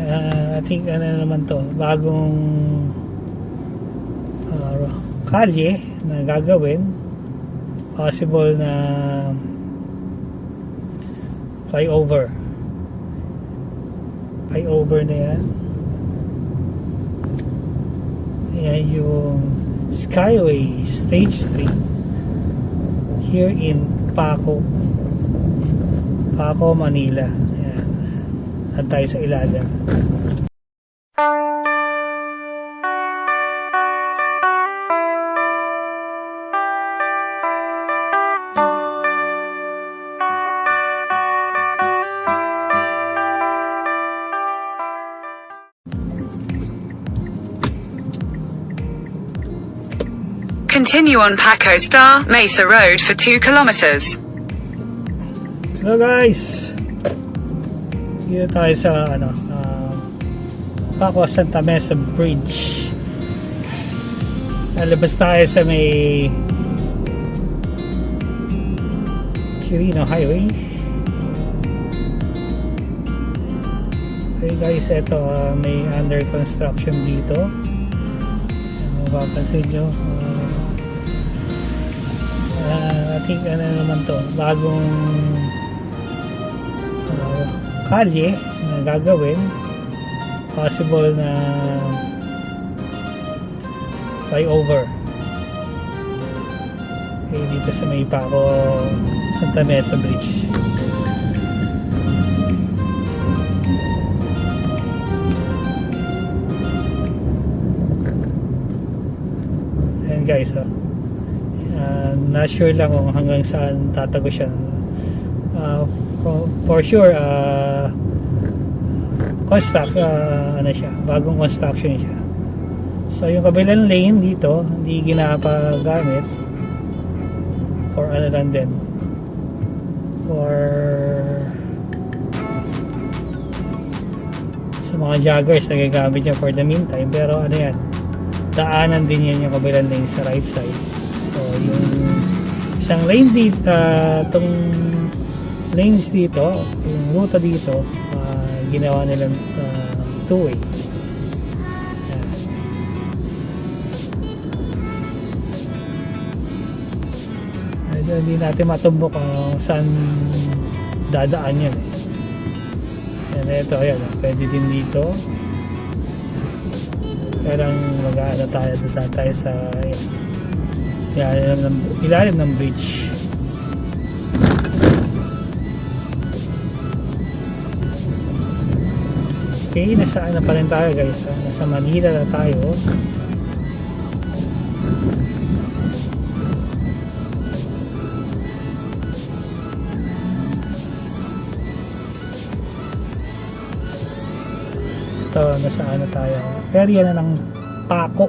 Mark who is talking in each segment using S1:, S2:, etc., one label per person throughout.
S1: I think ano naman to, bagong kalye na gagawin, possible na flyover na yan. Yan yung Skyway Stage 3 here in Paco, Manila. Ayan. At tayo sa ilalim.
S2: Continue on Paco Star Mesa Road for 2 kilometers.
S1: Hello guys, dito tayo sa Paco Santa Mesa Bridge. Lalabas tayo sa may Quirino Highway. Okay guys, ito may under construction dito. Mapapansin nyo, I think ano naman to, bagong kalye na gagawin, possible na flyover. Okay, dito sa may Paco Santa Mesa Bridge. Ayan guys, not sure lang kung hanggang saan tatago siya. For sure bagong construction siya. So yung kabilang lane dito hindi ginapagamit for lang din, for sa mga joggers nagagamit niya for the meantime, pero yan, daanan din yan yung kabilang lane sa right side. So yung isang lane dito, itong lanes dito, yung ruta dito, ginawa nilang two-way. Hindi natin matumbok kung saan dadaan yan. Yan, ito, ayan, pwede din dito. Kaya mag-aano tayo sa ilalim ng bridge. Okay, nasaan na pa rin tayo guys, nasa Manila na tayo. Ito, nasaan na tayo, area na ng Paco.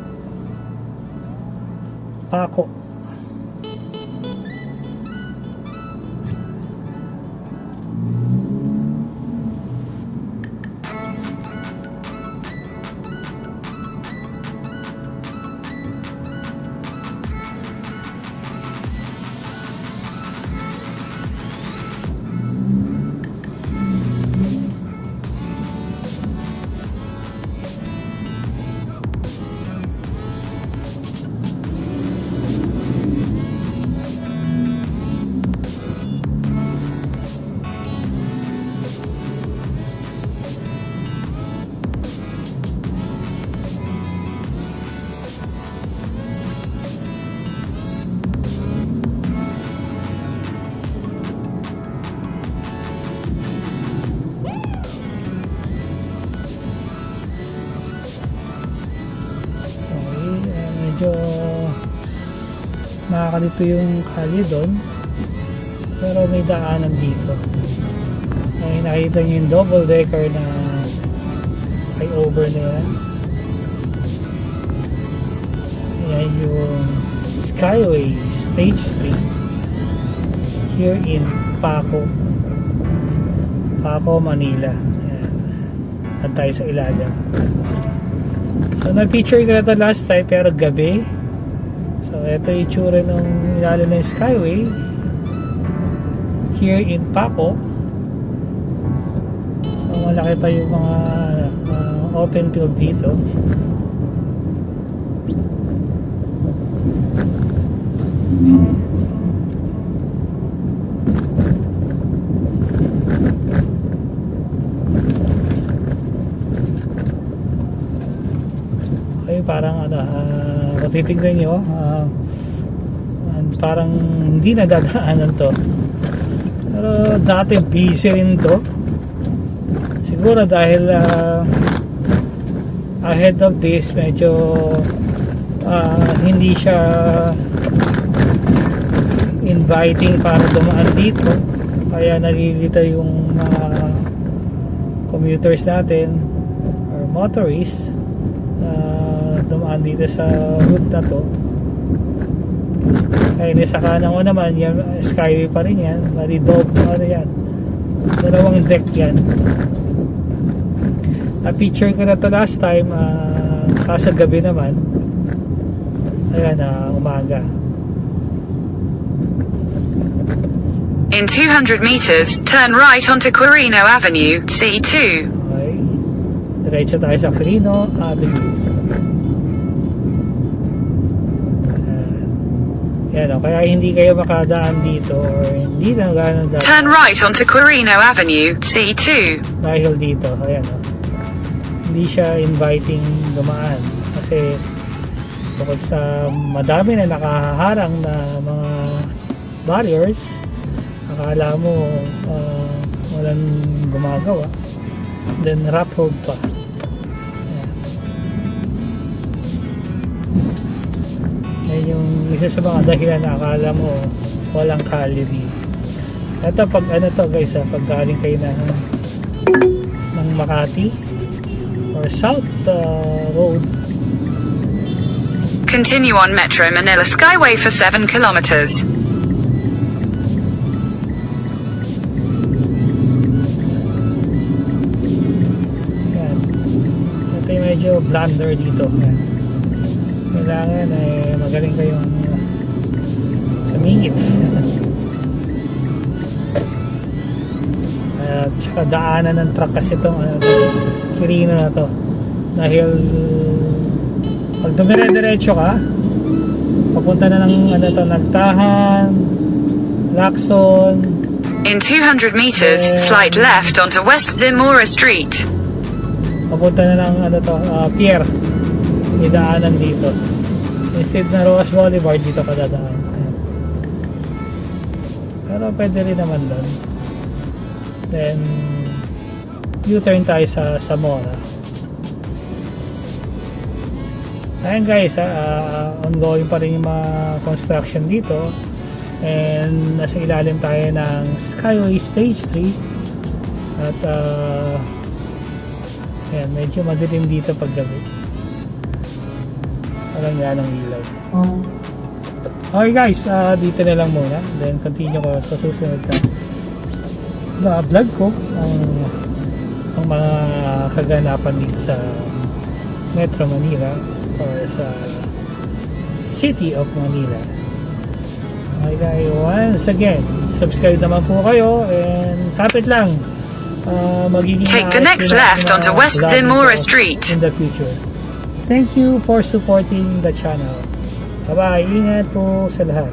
S1: Medyo nakakalito yung kalye doon, pero may daanan dito. Ay, nakita nyo yung double decker na flyover na yan. Yan yung Skyway Stage 3 here in Paco, Manila. Ayan. At tayo sa ilalim. So na-picture ko na ito last time, pero gabi. So ito yung itsura ng ilalim ng Skyway here in Paco. So malaki pa yung mga open field dito. Ay, parang ano, kung titignan nyo, parang hindi na dadaanan to. Pero dati busy rin to. Siguro dahil ahead of this medyo hindi siya inviting para dumaan dito, kaya nalilito yung mga commuters natin or motorists na dumaan dito sa route na to. Kaya sa kanan ko naman yan, skyway pa rin yan, ano yan, dalawang deck yan. Na-picture ko na to last time, kaso gabi naman. Ayan, umaga.
S2: In 200 meters, turn right onto Quirino Avenue, C2.
S1: Okay. Diretso tayo sa Quirino Avenue. Yan, kaya hindi kayo makadaan dito or hindi na gano'n daan.
S2: Turn right onto Quirino Avenue, C2.
S1: Dahil dito, ayan, hindi siya inviting dumaan kasi bukod sa madami na nakaharang na mga barriers, akala mo walang gumagawa, then rough road pa. Yan yung isa sa mga dahilan na akala mo walang calorie. Ito pag ano to guys, pag galing kayo ng Makati or South Road,
S2: Continue on Metro Manila Skyway for 7 kilometers.
S1: yan. Ito yung medyo blunder dito. Yan. Kailangan magaling kayong sumingit. At saka daanan ng truck kasi itong Quirino na to. Dahil pag dumire-diretso ka, papunta na ng Nagtahan, Lacson.
S2: In 200 meters, slide left onto West Zamora Street.
S1: Papunta na ng pier. Idaanan dito. Instead na Roas Boulevard, dito ka dadaan. Ayan. Pero pwede rin naman doon. Then U-turn tayo sa Zamora. Ayan guys, ongoing pa rin yung mga construction dito, and nasa ilalim tayo ng Skyway Stage 3 at ayan, medyo madilim dito pag gabi, walang ganong ilaw. Okay guys, dito na lang muna, then continue ko sa susunod na vlog ko ang mga kaganapan dito sa Metro Manila or sa City of Manila. Okay guys, once again, subscribe naman po kayo and kapit lang, magiging
S2: Take the next left onto West Zamora Street
S1: in the future. Thank you for supporting the channel. Bye bye, ingat po sa lahat.